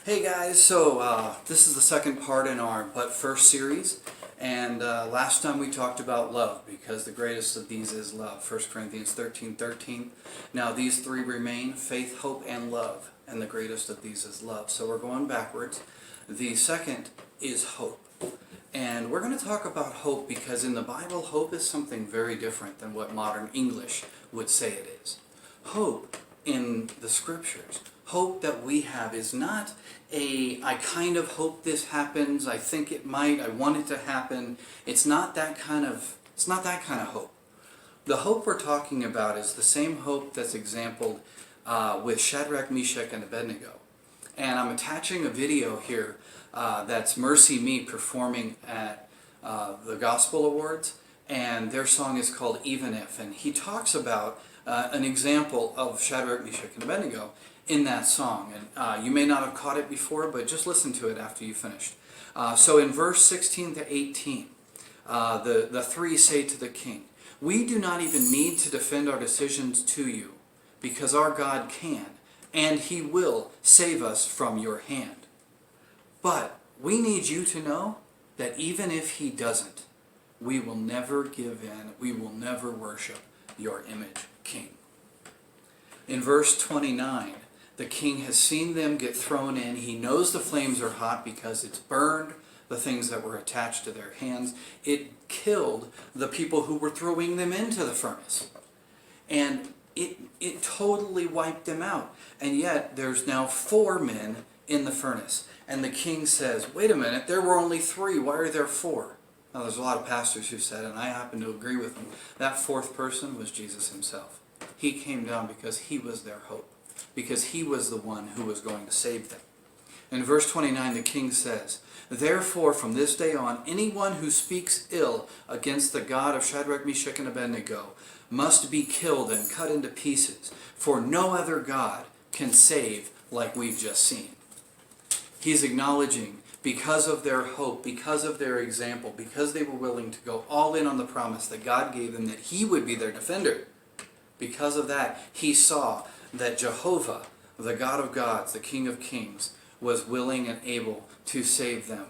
Hey guys, so this is the second part in our But First series, and last time we talked about love, because the greatest of these is love, 1 Corinthians 13:13. Now these three remain, faith, hope, and love, and the greatest of these is love. So we're going backwards. The second is hope. And we're going to talk about hope because in the Bible, hope is something very different than what modern English would say it is. Hope in the Scriptures, hope that we have is not I kind of hope this happens, I think it might, I want it to happen. It's not that kind of hope. The hope we're talking about is the same hope that's exampled with Shadrach, Meshach, and Abednego. And I'm attaching a video here that's MercyMe performing at the Gospel Awards, and their song is called Even If. And he talks about an example of Shadrach, Meshach, and Abednego in that song. And you may not have caught it before, but just listen to it after you finished. So in verse 16 to 18, the three say to the king, "We do not even need to defend our decisions to you, because our God can, and he will save us from your hand. But we need you to know that even if he doesn't, we will never give in, we will never worship your image, king." In verse 29, the king has seen them get thrown in. He knows the flames are hot because it's burned the things that were attached to their hands. It killed the people who were throwing them into the furnace. And it totally wiped them out. And yet there's now 4 men in the furnace. And the king says, wait a minute, there were only 3. Why are there 4? Now there's a lot of pastors who said, and I happen to agree with them, that 4th person was Jesus himself. He came down because he was their hope, because he was the one who was going to save them. In verse 29, the king says, "Therefore from this day on, anyone who speaks ill against the God of Shadrach, Meshach, and Abednego must be killed and cut into pieces, for no other God can save like we've just seen." He's acknowledging, because of their hope, because of their example, because they were willing to go all in on the promise that God gave them that he would be their defender, because of that, he saw that Jehovah, the God of gods, the King of kings, was willing and able to save them.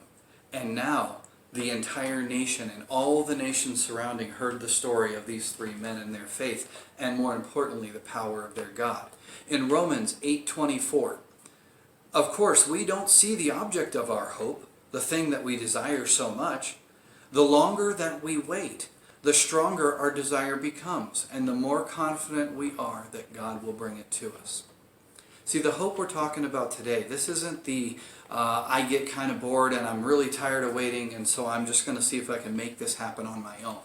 And now the entire nation and all the nations surrounding heard the story of these 3 men and their faith, and more importantly, the power of their God. In Romans 8:24, of course, we don't see the object of our hope, the thing that we desire so much. The longer that we wait, the stronger our desire becomes, and the more confident we are that God will bring it to us. See, the hope we're talking about today, this isn't the I get kind of bored and I'm really tired of waiting, and so I'm just going to see if I can make this happen on my own.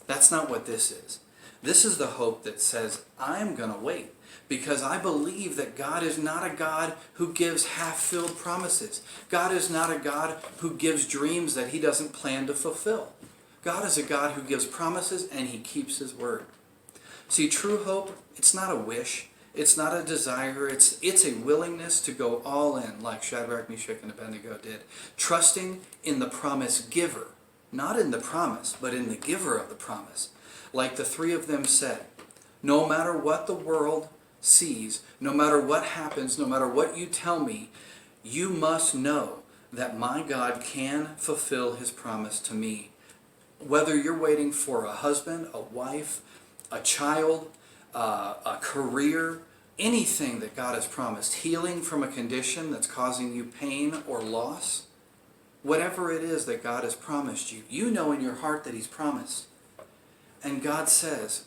That's not what this is. This is the hope that says, I'm going to wait, because I believe that God is not a God who gives half-filled promises. God is not a God who gives dreams that he doesn't plan to fulfill. God is a God who gives promises and he keeps his word. See, true hope, it's not a wish, it's not a desire, it's a willingness to go all in like Shadrach, Meshach, and Abednego did, trusting in the promise giver, not in the promise, but in the giver of the promise. Like the 3 of them said, no matter what the world sees, no matter what happens, no matter what you tell me, you must know that my God can fulfill his promise to me. Whether you're waiting for a husband, a wife, a child, a career, anything that God has promised, healing from a condition that's causing you pain or loss, whatever it is that God has promised you, you know in your heart that he's promised. And God says,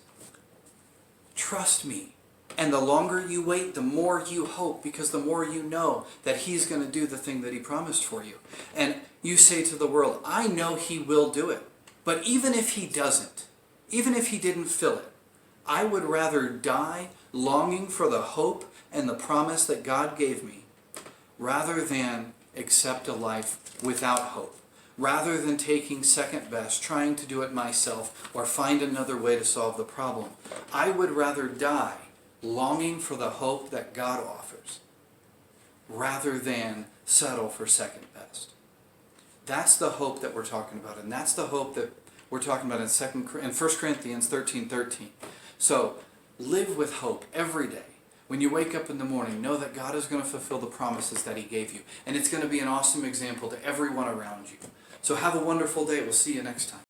trust me. And the longer you wait, the more you hope, because the more you know that he's going to do the thing that he promised for you. And you say to the world, I know he will do it. But even if he doesn't, even if he didn't fill it, I would rather die longing for the hope and the promise that God gave me, rather than accept a life without hope, rather than taking second best, trying to do it myself, or find another way to solve the problem. I would rather die longing for the hope that God offers, rather than settle for second best. That's the hope that we're talking about, and that's the hope that we're talking about in 1 Corinthians 13:13. So live with hope every day. When you wake up in the morning, know that God is going to fulfill the promises that He gave you. And it's going to be an awesome example to everyone around you. So have a wonderful day. We'll see you next time.